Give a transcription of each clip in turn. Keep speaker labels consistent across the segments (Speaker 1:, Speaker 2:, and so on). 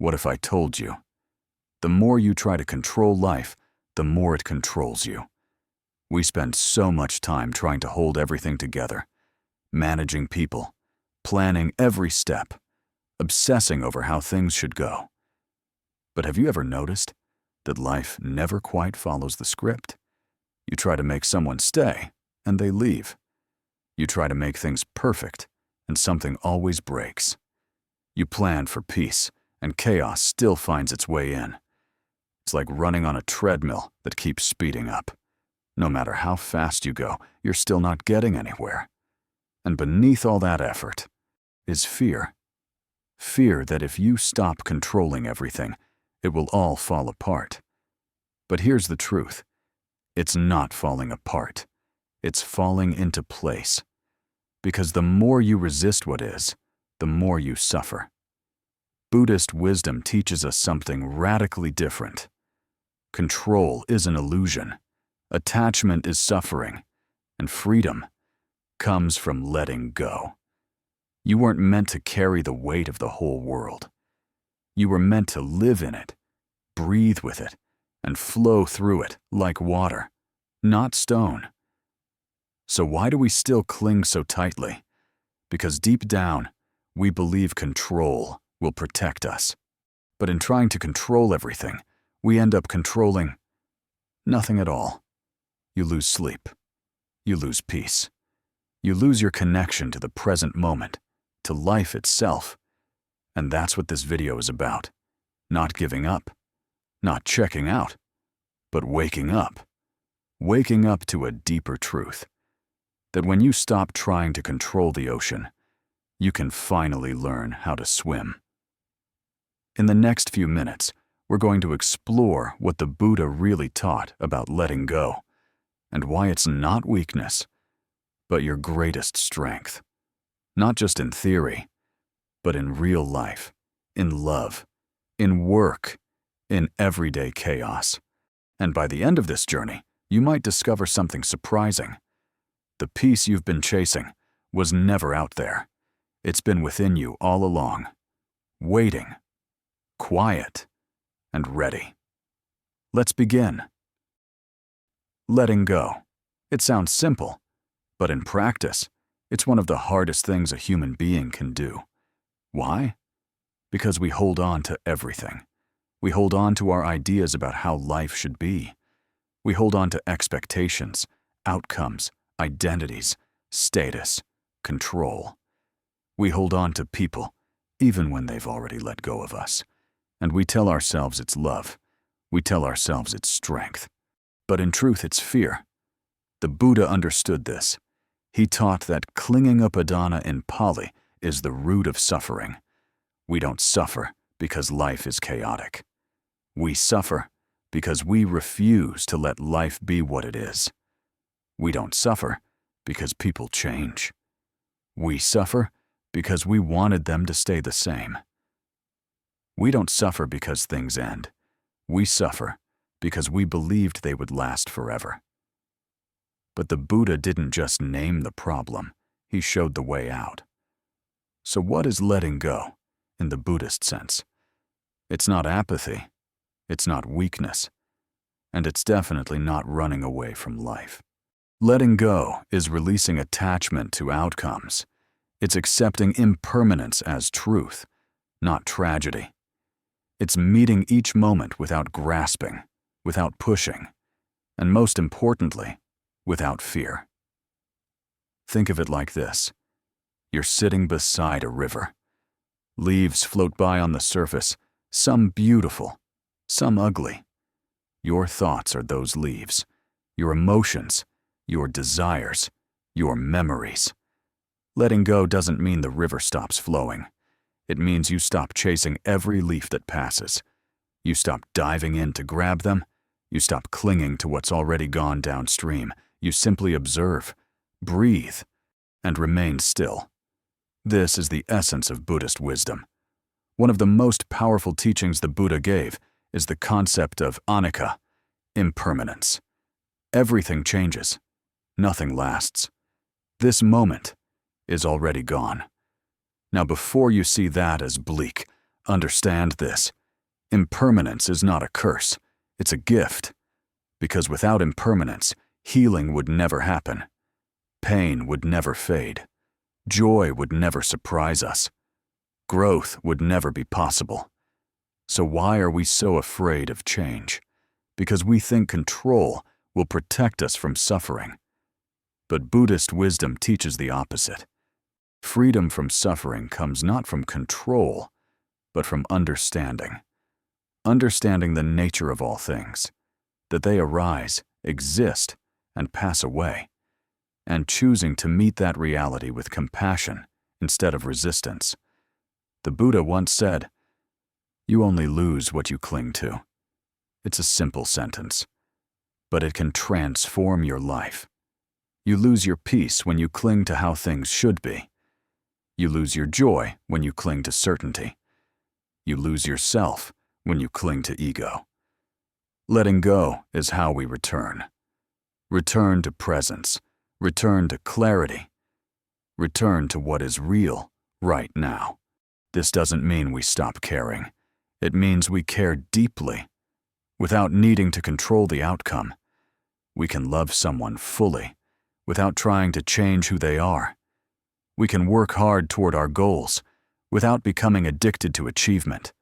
Speaker 1: What if I told you? The more you try to control life, the more it controls you. We spend so much time trying to hold everything together, managing people, planning every step, obsessing over how things should go. But have you ever noticed that life never quite follows the script? You try to make someone stay, and they leave. You try to make things perfect, and something always breaks. You plan for peace, and chaos still finds its way in. It's like running on a treadmill that keeps speeding up. No matter how fast you go, you're still not getting anywhere. And beneath all that effort is fear. Fear that if you stop controlling everything, it will all fall apart. But here's the truth. It's not falling apart. It's falling into place. Because the more you resist what is, the more you suffer. Buddhist wisdom teaches us something radically different. Control is an illusion. Attachment is suffering. And freedom comes from letting go. You weren't meant to carry the weight of the whole world. You were meant to live in it, breathe with it, and flow through it like water, not stone. So why do we still cling so tightly? Because deep down, we believe control will protect us. But in trying to control everything, we end up controlling nothing at all. You lose sleep. You lose peace. You lose your connection to the present moment, to life itself. And that's what this video is about. Not giving up, not checking out, but waking up. Waking up to a deeper truth. That when you stop trying to control the ocean, you can finally learn how to swim. In the next few minutes, we're going to explore what the Buddha really taught about letting go, and why it's not weakness, but your greatest strength. Not just in theory, but in real life, in love, in work, in everyday chaos. And by the end of this journey, you might discover something surprising. The peace you've been chasing was never out there. It's been within you all along, waiting, quiet, and ready. Let's begin. Letting go. It sounds simple, but in practice, it's one of the hardest things a human being can do. Why? Because we hold on to everything. We hold on to our ideas about how life should be. We hold on to expectations, outcomes, identities, status, control. We hold on to people, even when they've already let go of us. And we tell ourselves it's love. We tell ourselves it's strength. But in truth, it's fear. The Buddha understood this. He taught that clinging upadana in Pali is the root of suffering. We don't suffer because life is chaotic. We suffer because we refuse to let life be what it is. We don't suffer because people change. We suffer because we wanted them to stay the same. We don't suffer because things end. We suffer because we believed they would last forever. But the Buddha didn't just name the problem, he showed the way out. So what is letting go, in the Buddhist sense? It's not apathy, it's not weakness, and it's definitely not running away from life. Letting go is releasing attachment to outcomes. It's accepting impermanence as truth, not tragedy. It's meeting each moment without grasping, without pushing, and most importantly, without fear. Think of it like this. You're sitting beside a river. Leaves float by on the surface, some beautiful, some ugly. Your thoughts are those leaves, your emotions, your desires, your memories. Letting go doesn't mean the river stops flowing. It means you stop chasing every leaf that passes. You stop diving in to grab them. You stop clinging to what's already gone downstream. You simply observe, breathe, and remain still. This is the essence of Buddhist wisdom. One of the most powerful teachings the Buddha gave is the concept of anicca, impermanence. Everything changes. Nothing lasts. This moment is already gone. Now, before you see that as bleak, Understand this. Impermanence is not a curse, it's a gift. Because without impermanence, healing would never happen. Pain would never fade. Joy would never surprise us. Growth would never be possible. So why are we so afraid of change? Because we think control will protect us from suffering. But Buddhist wisdom teaches the opposite. Freedom from suffering comes not from control, but from understanding. Understanding the nature of all things, that they arise, exist, and pass away, and choosing to meet that reality with compassion instead of resistance. The Buddha once said, "You only lose what you cling to." It's a simple sentence, but it can transform your life. You lose your peace when you cling to how things should be. You lose your joy when you cling to certainty. You lose yourself when you cling to ego. Letting go is how we return. Return to presence. Return to clarity. Return to what is real right now. This doesn't mean we stop caring. It means we care deeply, without needing to control the outcome. We can love someone fully, without trying to change who they are. We can work hard toward our goals, without becoming addicted to achievement.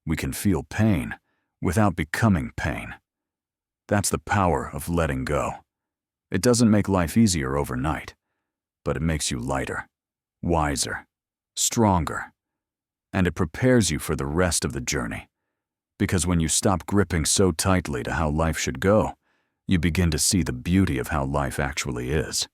Speaker 1: We can feel pain, without becoming pain. That's the power of letting go. It doesn't make life easier overnight, but it makes you lighter, wiser, stronger, and it prepares you for the rest of the journey. Because when you stop gripping so tightly to how life should go, you begin to see the beauty of how life actually is.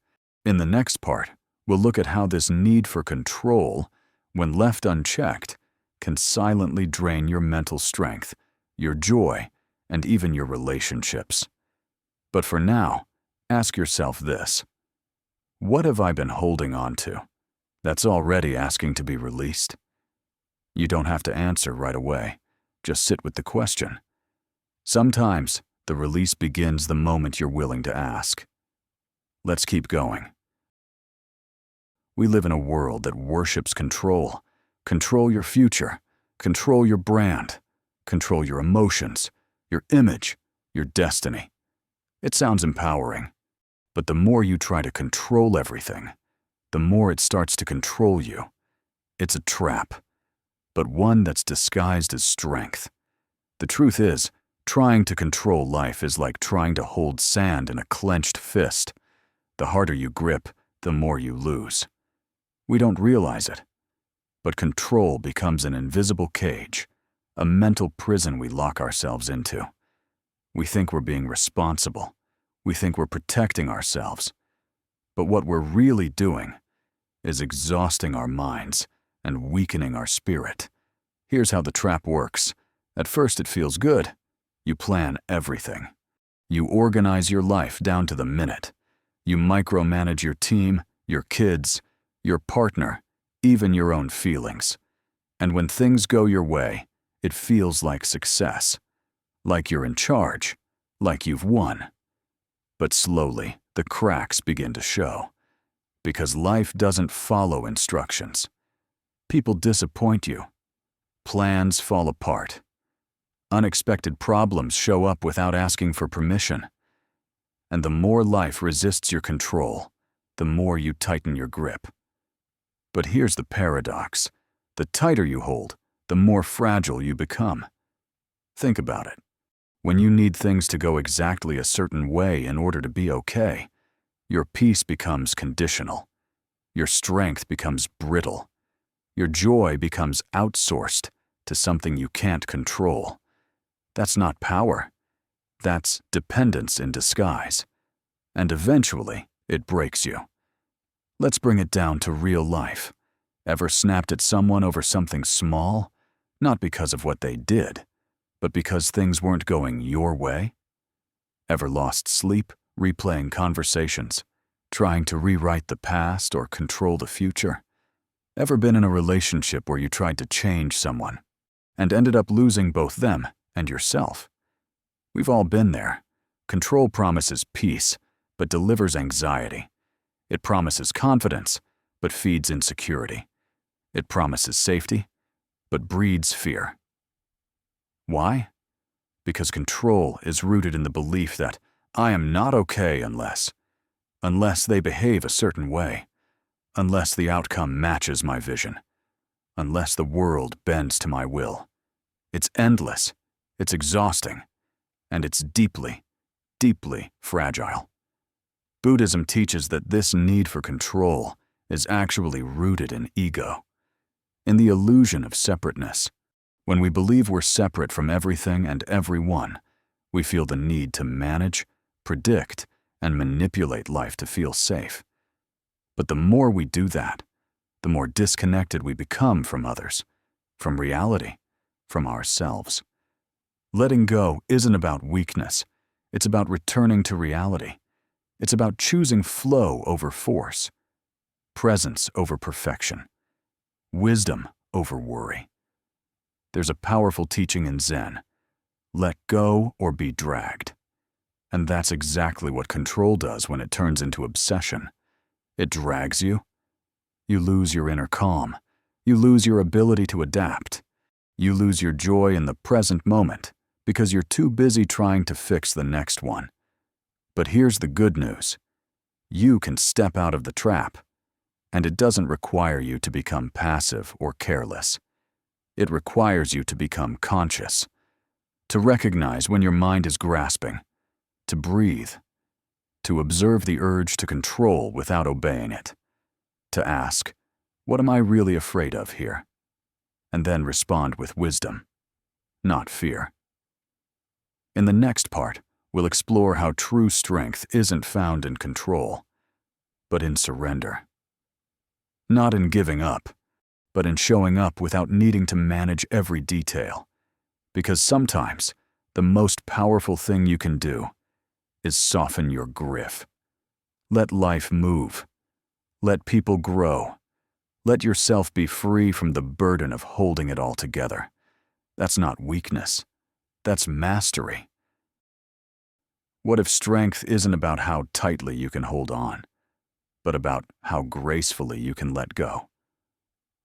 Speaker 1: In the next part, we'll look at how this need for control, when left unchecked, can silently drain your mental strength, your joy, and even your relationships. But for now, ask yourself this: what have I been holding on to that's already asking to be released? You don't have to answer right away. Just sit with the question. Sometimes, the release begins the moment you're willing to ask. Let's keep going. We live in a world that worships control. Control your future. Control your brand. Control your emotions, your image, your destiny. It sounds empowering, but the more you try to control everything, the more it starts to control you. It's a trap, but one that's disguised as strength. The truth is, trying to control life is like trying to hold sand in a clenched fist. The harder you grip, the more you lose. We don't realize it, but control becomes an invisible cage, a mental prison we lock ourselves into. We think we're being responsible. We think we're protecting ourselves. But what we're really doing is exhausting our minds and weakening our spirit. Here's how the trap works. At first it feels good. You plan everything. You organize your life down to the minute. You micromanage your team, your kids, your partner, even your own feelings. And when things go your way, it feels like success, like you're in charge, like you've won. But slowly, the cracks begin to show, because life doesn't follow instructions. People disappoint you. Plans fall apart. Unexpected problems show up without asking for permission. And the more life resists your control, the more you tighten your grip. But here's the paradox. The tighter you hold, the more fragile you become. Think about it. When you need things to go exactly a certain way in order to be okay, your peace becomes conditional. Your strength becomes brittle. Your joy becomes outsourced to something you can't control. That's not power. That's dependence in disguise. And eventually, it breaks you. Let's bring it down to real life. Ever snapped at someone over something small? Not because of what they did, but because things weren't going your way? Ever lost sleep, replaying conversations, trying to rewrite the past or control the future? Ever been in a relationship where you tried to change someone and ended up losing both them and yourself? We've all been there. Control promises peace, but delivers anxiety. It promises confidence, but feeds insecurity. It promises safety, but breeds fear. Why? Because control is rooted in the belief that I am not okay unless they behave a certain way, unless the outcome matches my vision, unless the world bends to my will. It's endless, it's exhausting, and it's deeply, deeply fragile. Buddhism teaches that this need for control is actually rooted in ego, in the illusion of separateness. When we believe we're separate from everything and everyone, we feel the need to manage, predict, and manipulate life to feel safe. But the more we do that, the more disconnected we become from others, from reality, from ourselves. Letting go isn't about weakness. It's about returning to reality. It's about choosing flow over force, presence over perfection, wisdom over worry. There's a powerful teaching in Zen: let go or be dragged. And that's exactly what control does when it turns into obsession. It drags you. You lose your inner calm. You lose your ability to adapt. You lose your joy in the present moment because you're too busy trying to fix the next one. But here's the good news. You can step out of the trap, and it doesn't require you to become passive or careless. It requires you to become conscious, to recognize when your mind is grasping, to breathe, to observe the urge to control without obeying it, to ask, what am I really afraid of here? And then respond with wisdom, not fear. In the next part, we'll explore how true strength isn't found in control, but in surrender. Not in giving up, but in showing up without needing to manage every detail. Because sometimes, the most powerful thing you can do is soften your grip. Let life move. Let people grow. Let yourself be free from the burden of holding it all together. That's not weakness. That's mastery. What if strength isn't about how tightly you can hold on, but about how gracefully you can let go?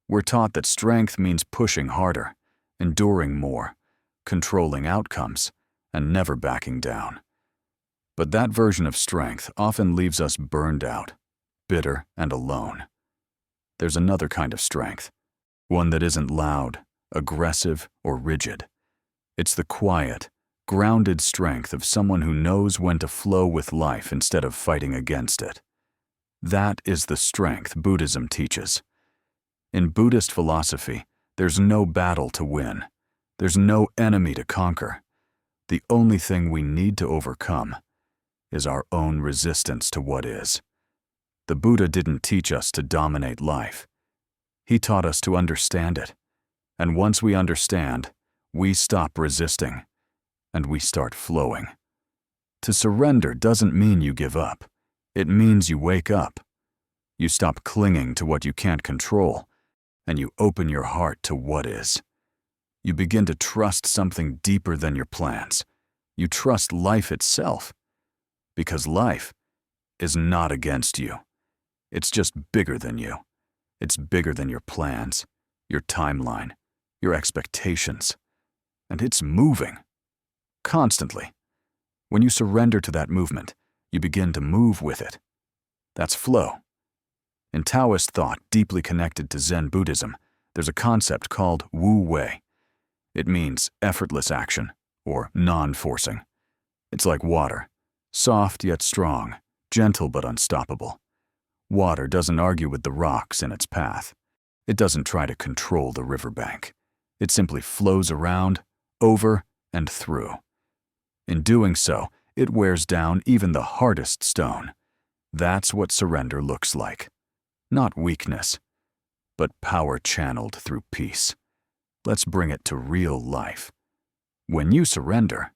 Speaker 1: We're taught that strength means pushing harder, enduring more, controlling outcomes, and never backing down. But that version of strength often leaves us burned out, bitter, and alone. There's another kind of strength, one that isn't loud, aggressive, or rigid. It's the quiet, grounded strength of someone who knows when to flow with life instead of fighting against it. That is the strength Buddhism teaches. In Buddhist philosophy, there's no battle to win. There's no enemy to conquer. The only thing we need to overcome is our own resistance to what is. The Buddha didn't teach us to dominate life. He taught us to understand it. And once we understand, we stop resisting, and we start flowing. To surrender doesn't mean you give up. It means you wake up. You stop clinging to what you can't control, and you open your heart to what is. You begin to trust something deeper than your plans. You trust life itself. Because life is not against you. It's just bigger than you. It's bigger than your plans, your timeline, your expectations. And it's moving. Constantly. When you surrender to that movement, you begin to move with it. That's flow. In Taoist thought, deeply connected to Zen Buddhism, there's a concept called Wu Wei. It means effortless action, or non-forcing. It's like water, soft yet strong, gentle but unstoppable. Water doesn't argue with the rocks in its path. It doesn't try to control the riverbank. It simply flows around, over, and through. In doing so, it wears down even the hardest stone. That's what surrender looks like. Not weakness, but power channeled through peace. Let's bring it to real life. When you surrender,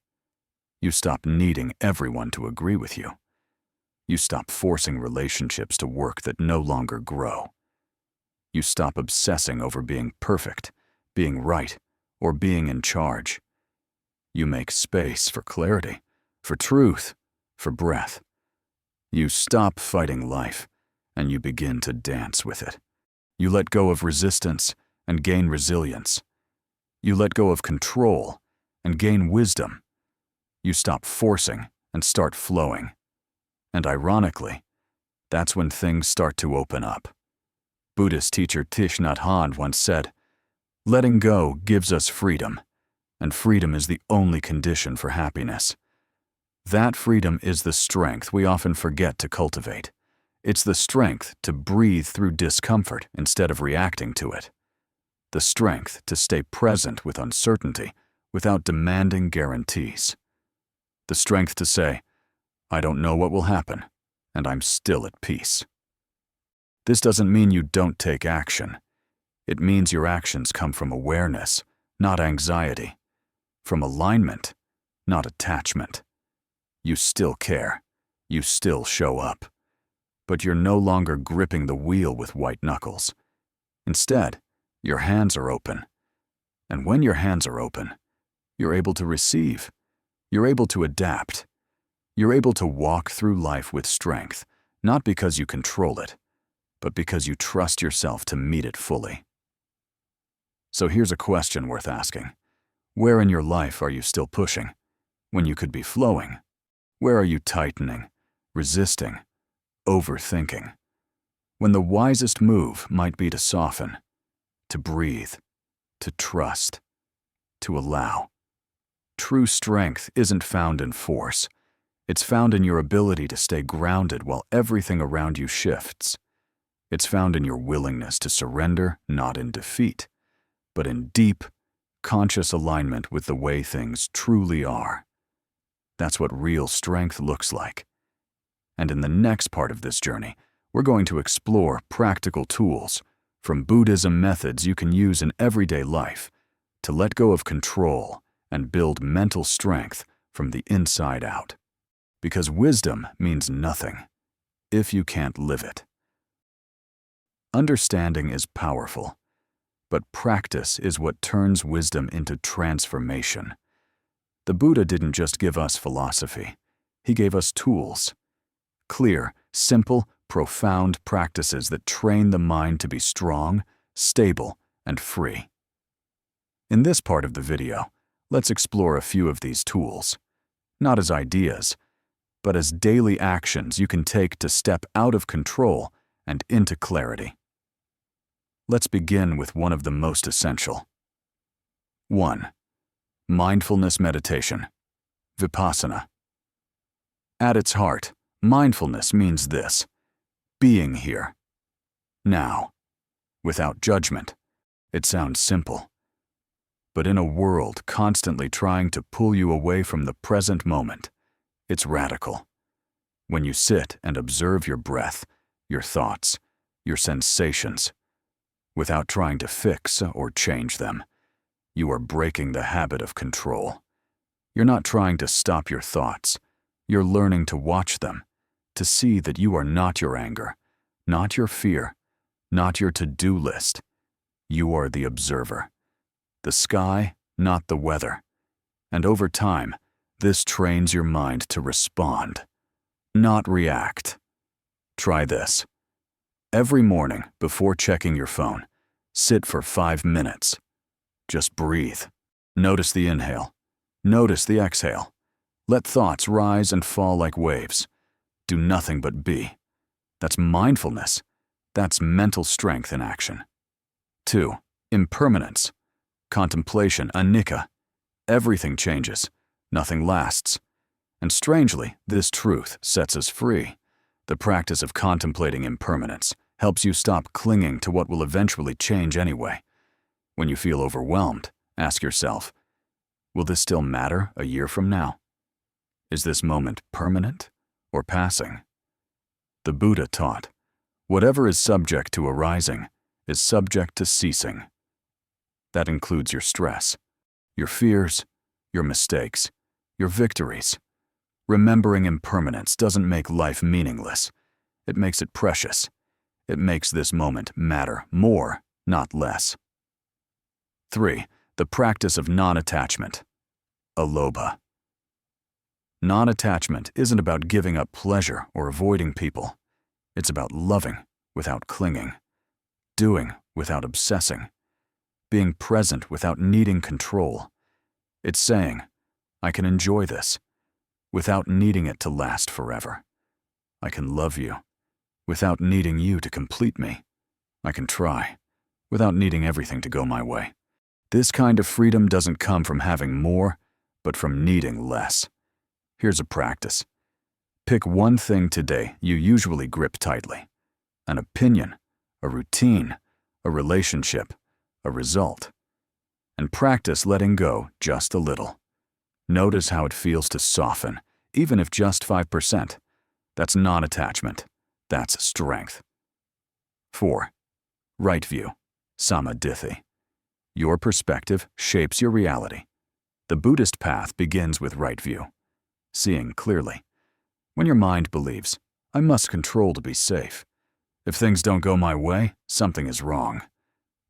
Speaker 1: you stop needing everyone to agree with you. You stop forcing relationships to work that no longer grow. You stop obsessing over being perfect, being right, or being in charge. You make space for clarity, for truth, for breath. You stop fighting life, and you begin to dance with it. You let go of resistance and gain resilience. You let go of control and gain wisdom. You stop forcing and start flowing. And ironically, that's when things start to open up. Buddhist teacher Thich Nhat Hanh once said, "Letting go gives us freedom, and freedom is the only condition for happiness." That freedom is the strength we often forget to cultivate. It's the strength to breathe through discomfort instead of reacting to it. The strength to stay present with uncertainty without demanding guarantees. The strength to say, "I don't know what will happen, and I'm still at peace." This doesn't mean you don't take action. It means your actions come from awareness, not anxiety, from alignment, not attachment. You still care. You still show up. But you're no longer gripping the wheel with white knuckles. Instead, your hands are open. And when your hands are open, you're able to receive. You're able to adapt. You're able to walk through life with strength, not because you control it, but because you trust yourself to meet it fully. So here's a question worth asking. Where in your life are you still pushing, when you could be flowing? Where are you tightening, resisting, overthinking, when the wisest move might be to soften, to breathe, to trust, to allow? True strength isn't found in force. It's found in your ability to stay grounded while everything around you shifts. It's found in your willingness to surrender, not in defeat, but in deep, conscious alignment with the way things truly are. That's what real strength looks like. And in the next part of this journey, we're going to explore practical tools from Buddhism methods you can use in everyday life to let go of control and build mental strength from the inside out. Because wisdom means nothing if you can't live it. Understanding is powerful, but practice is what turns wisdom into transformation. The Buddha didn't just give us philosophy. He gave us tools. Clear, simple, profound practices that train the mind to be strong, stable, and free. In this part of the video, let's explore a few of these tools, not as ideas, but as daily actions you can take to step out of control and into clarity. Let's begin with one of the most essential. 1. Mindfulness meditation, vipassana. At its heart, mindfulness means this: being here, now, without judgment. It sounds simple. But in a world constantly trying to pull you away from the present moment, it's radical. When you sit and observe your breath, your thoughts, your sensations, without trying to fix or change them, you are breaking the habit of control. You're not trying to stop your thoughts. You're learning to watch them, to see that you are not your anger, not your fear, not your to-do list. You are the observer. The sky, not the weather. And over time, this trains your mind to respond, not react. Try this. Every morning, before checking your phone, sit for 5 minutes. Just breathe. Notice the inhale. Notice the exhale. Let thoughts rise and fall like waves. Do nothing but be. That's mindfulness. That's mental strength in action. 2. Impermanence. Contemplation, anicca. Everything changes. Nothing lasts. And strangely, this truth sets us free. The practice of contemplating impermanence helps you stop clinging to what will eventually change anyway. When you feel overwhelmed, ask yourself, will this still matter a year from now? Is this moment permanent or passing? The Buddha taught, whatever is subject to arising is subject to ceasing. That includes your stress, your fears, your mistakes, your victories. Remembering impermanence doesn't make life meaningless. It makes it precious. It makes this moment matter more, not less. 3. The practice of non-attachment, alobha. Non-attachment isn't about giving up pleasure or avoiding people. It's about loving without clinging, doing without obsessing, being present without needing control. It's saying, I can enjoy this without needing it to last forever. I can love you without needing you to complete me. I can try without needing everything to go my way. This kind of freedom doesn't come from having more, but from needing less. Here's a practice. Pick one thing today you usually grip tightly: an opinion, a routine, a relationship, a result. And practice letting go just a little. Notice how it feels to soften, even if just 5%. That's not attachment. That's strength. 4. Right view, samadhi. Your perspective shapes your reality. The Buddhist path begins with right view, seeing clearly. When your mind believes, I must control to be safe. If things don't go my way, something is wrong.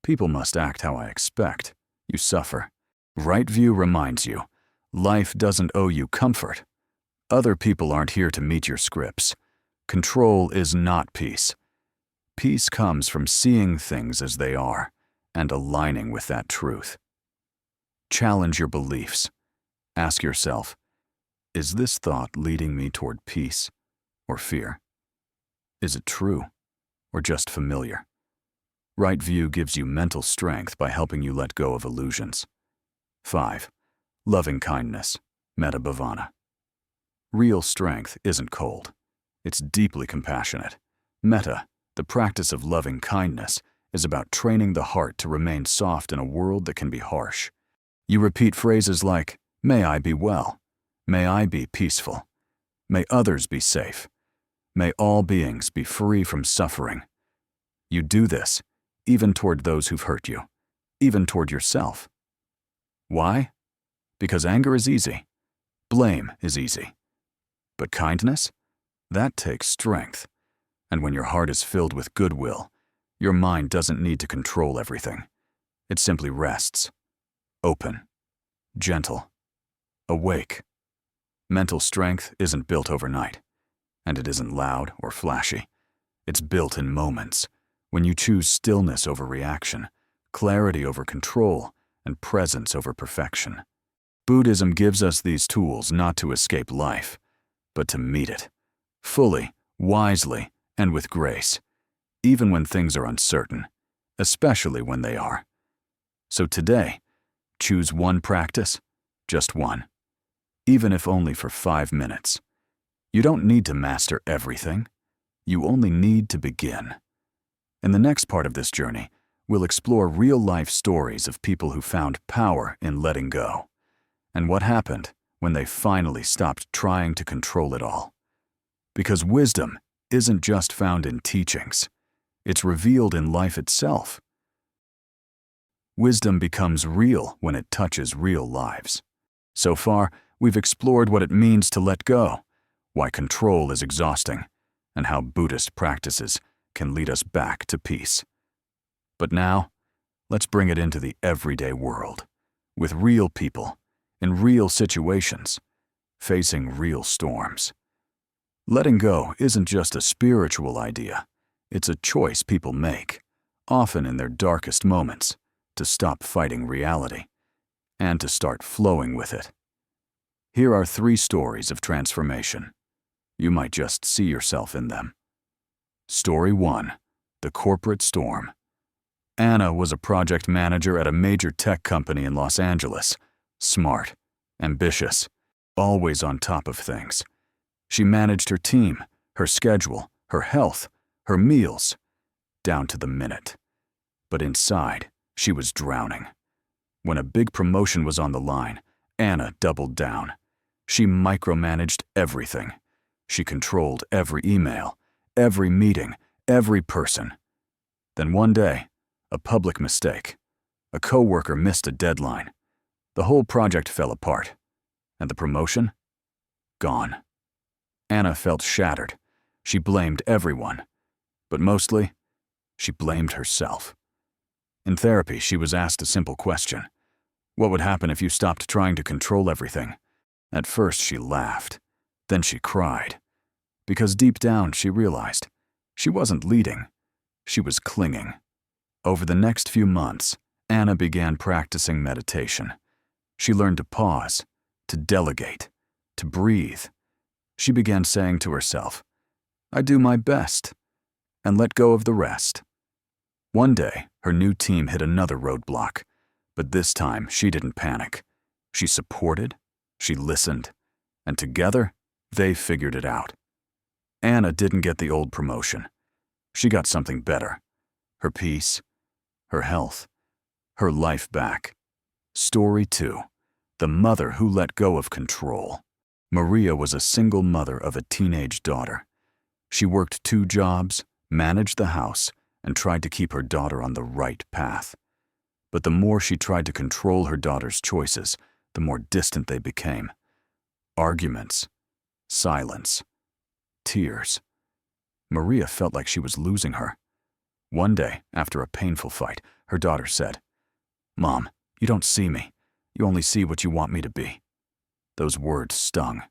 Speaker 1: People must act how I expect. You suffer. Right view reminds you, life doesn't owe you comfort. Other people aren't here to meet your scripts. Control is not peace. Peace comes from seeing things as they are and aligning with that truth. Challenge your beliefs. Ask yourself, is this thought leading me toward peace or fear? Is it true or just familiar? Right view gives you mental strength by helping you let go of illusions. 5. Loving kindness, metta bhavana. Real strength isn't cold. It's deeply compassionate. Metta, the practice of loving kindness, is about training the heart to remain soft in a world that can be harsh. You repeat phrases like, may I be well, may I be peaceful, may others be safe, may all beings be free from suffering. You do this even toward those who've hurt you, even toward yourself. Why? Because anger is easy. Blame is easy. But kindness? That takes strength. And when your heart is filled with goodwill, your mind doesn't need to control everything. It simply rests. Open. Gentle. Awake. Mental strength isn't built overnight. And it isn't loud or flashy. It's built in moments, when you choose stillness over reaction, clarity over control, and presence over perfection. Buddhism gives us these tools not to escape life, but to meet it, fully, wisely, and with grace, even when things are uncertain, especially when they are. So today, choose one practice, just one, even if only for 5 minutes. You don't need to master everything. You only need to begin. In the next part of this journey, we'll explore real-life stories of people who found power in letting go, and what happened when they finally stopped trying to control it all. Because wisdom isn't just found in teachings. It's revealed in life itself. Wisdom becomes real when it touches real lives. So far, we've explored what it means to let go, why control is exhausting, and how Buddhist practices can lead us back to peace. But now, let's bring it into the everyday world, with real people, in real situations, facing real storms. Letting go isn't just a spiritual idea. It's a choice people make, often in their darkest moments, to stop fighting reality and to start flowing with it. Here are 3 stories of transformation. You might just see yourself in them. Story 1. The Corporate Storm. Anna was a project manager at a major tech company in Los Angeles. Smart, ambitious, always on top of things. She managed her team, her schedule, her health, her meals, down to the minute. But inside, she was drowning. When a big promotion was on the line, Anna doubled down. She micromanaged everything. She controlled every email, every meeting, every person. Then one day, a public mistake. A coworker missed a deadline. The whole project fell apart. And the promotion? Gone. Anna felt shattered. She blamed everyone. But mostly, she blamed herself. In therapy, she was asked a simple question. What would happen if you stopped trying to control everything? At first, she laughed. Then she cried. Because deep down, she realized she wasn't leading. She was clinging. Over the next few months, Anna began practicing meditation. She learned to pause, to delegate, to breathe. She began saying to herself, "I do my best," and let go of the rest. One day, her new team hit another roadblock, but this time she didn't panic. She supported, she listened, and together, they figured it out. Anna didn't get the old promotion. She got something better. Her peace, her health, her life back. Story 2. The mother who let go of control. Maria was a single mother of a teenage daughter. She worked 2 jobs, managed the house, and tried to keep her daughter on the right path. But the more she tried to control her daughter's choices, the more distant they became. Arguments, silence, tears. Maria felt like she was losing her. One day, after a painful fight, her daughter said, "Mom, you don't see me. You only see what you want me to be." Those words stung.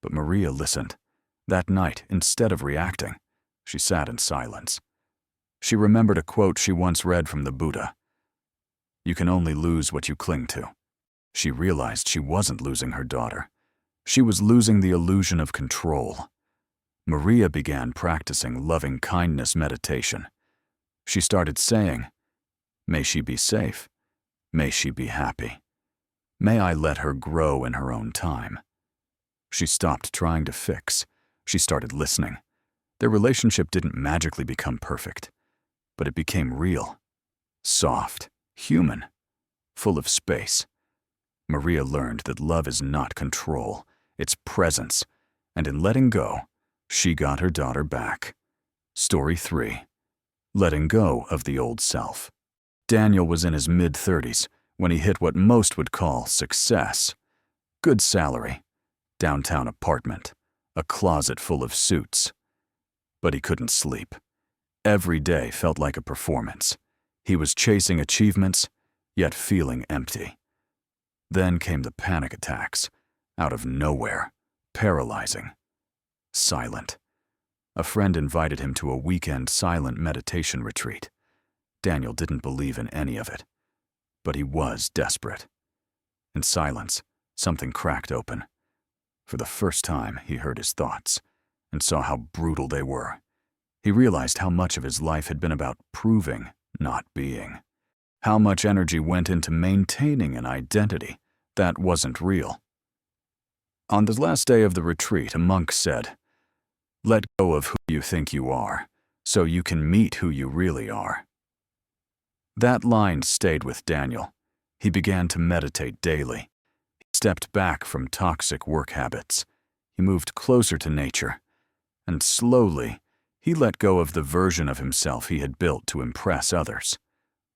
Speaker 1: But Maria listened. That night, instead of reacting, she sat in silence. She remembered a quote she once read from the Buddha. "You can only lose what you cling to." She realized she wasn't losing her daughter. She was losing the illusion of control. Maria began practicing loving-kindness meditation. She started saying, "May she be safe. May she be happy. May I let her grow in her own time." She stopped trying to fix. She started listening. Their relationship didn't magically become perfect, but it became real, soft, human, full of space. Maria learned that love is not control, it's presence, and in letting go, she got her daughter back. Story 3. Letting go of the old self. Daniel was in his mid-30s when he hit what most would call success. Good salary, downtown apartment, a closet full of suits. But he couldn't sleep. Every day felt like a performance. He was chasing achievements, yet feeling empty. Then came the panic attacks, out of nowhere, paralyzing, silent. A friend invited him to a weekend silent meditation retreat. Daniel didn't believe in any of it, but he was desperate. In silence, something cracked open. For the first time, he heard his thoughts and saw how brutal they were. He realized how much of his life had been about proving, not being. How much energy went into maintaining an identity that wasn't real. On the last day of the retreat, a monk said, "Let go of who you think you are, so you can meet who you really are." That line stayed with Daniel. He began to meditate daily. He stepped back from toxic work habits. He moved closer to nature. And slowly, he let go of the version of himself he had built to impress others.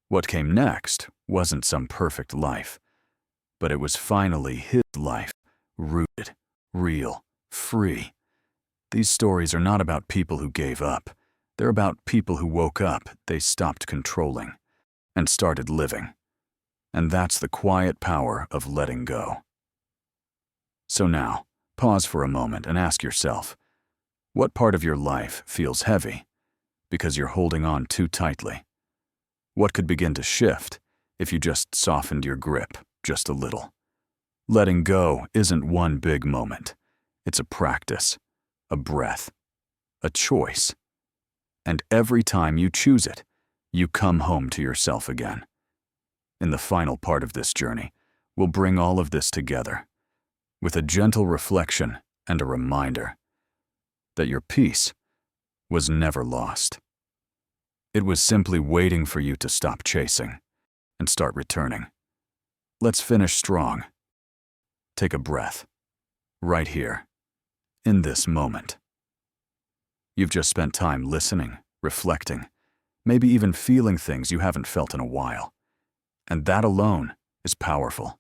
Speaker 1: What came next wasn't some perfect life, but it was finally his life, rooted, real, free. These stories are not about people who gave up. They're about people who woke up, they stopped controlling, and started living. And that's the quiet power of letting go. So now, pause for a moment and ask yourself, what part of your life feels heavy because you're holding on too tightly? What could begin to shift if you just softened your grip just a little? Letting go isn't one big moment. It's a practice, a breath, a choice. And every time you choose it, you come home to yourself again. In the final part of this journey, we'll bring all of this together with a gentle reflection and a reminder that your peace was never lost. It was simply waiting for you to stop chasing and start returning. Let's finish strong. Take a breath, right here, in this moment. You've just spent time listening, reflecting, maybe even feeling things you haven't felt in a while. And that alone is powerful,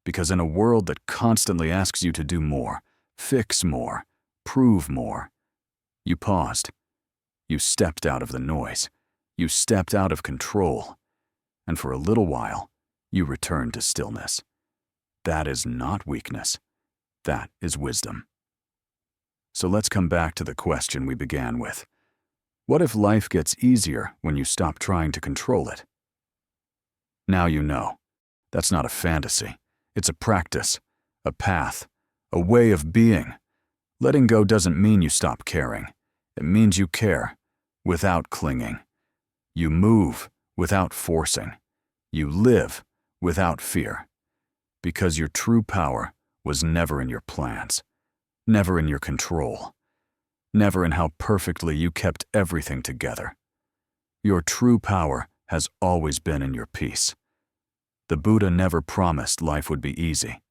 Speaker 1: because in a world that constantly asks you to do more, fix more, prove more, you paused. You stepped out of the noise. You stepped out of control. And for a little while, you returned to stillness. That is not weakness. That is wisdom. So let's come back to the question we began with. What if life gets easier when you stop trying to control it? Now you know. That's not a fantasy. It's a practice, a path, a way of being. Letting go doesn't mean you stop caring. It means you care, without clinging. You move, without forcing. You live, without fear. Because your true power was never in your plans, never in your control, never in how perfectly you kept everything together. Your true power has always been in your peace. The Buddha never promised life would be easy,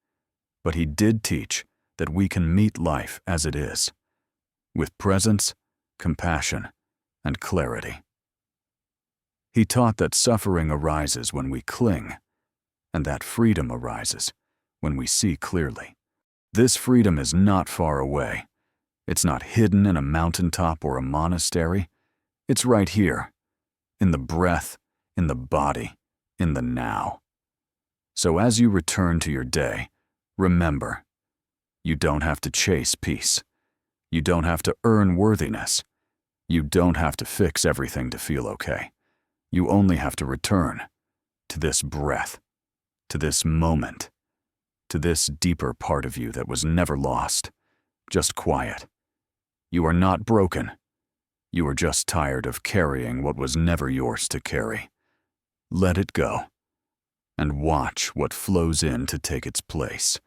Speaker 1: but he did teach that we can meet life as it is, with presence, compassion, and clarity. He taught that suffering arises when we cling, and that freedom arises when we see clearly. This freedom is not far away. It's not hidden in a mountaintop or a monastery. It's right here, in the breath, in the body, in the now. So as you return to your day, remember, you don't have to chase peace. You don't have to earn worthiness. You don't have to fix everything to feel okay. You only have to return to this breath, to this moment, to this deeper part of you that was never lost, just quiet. You are not broken. You are just tired of carrying what was never yours to carry. Let it go, and watch what flows in to take its place.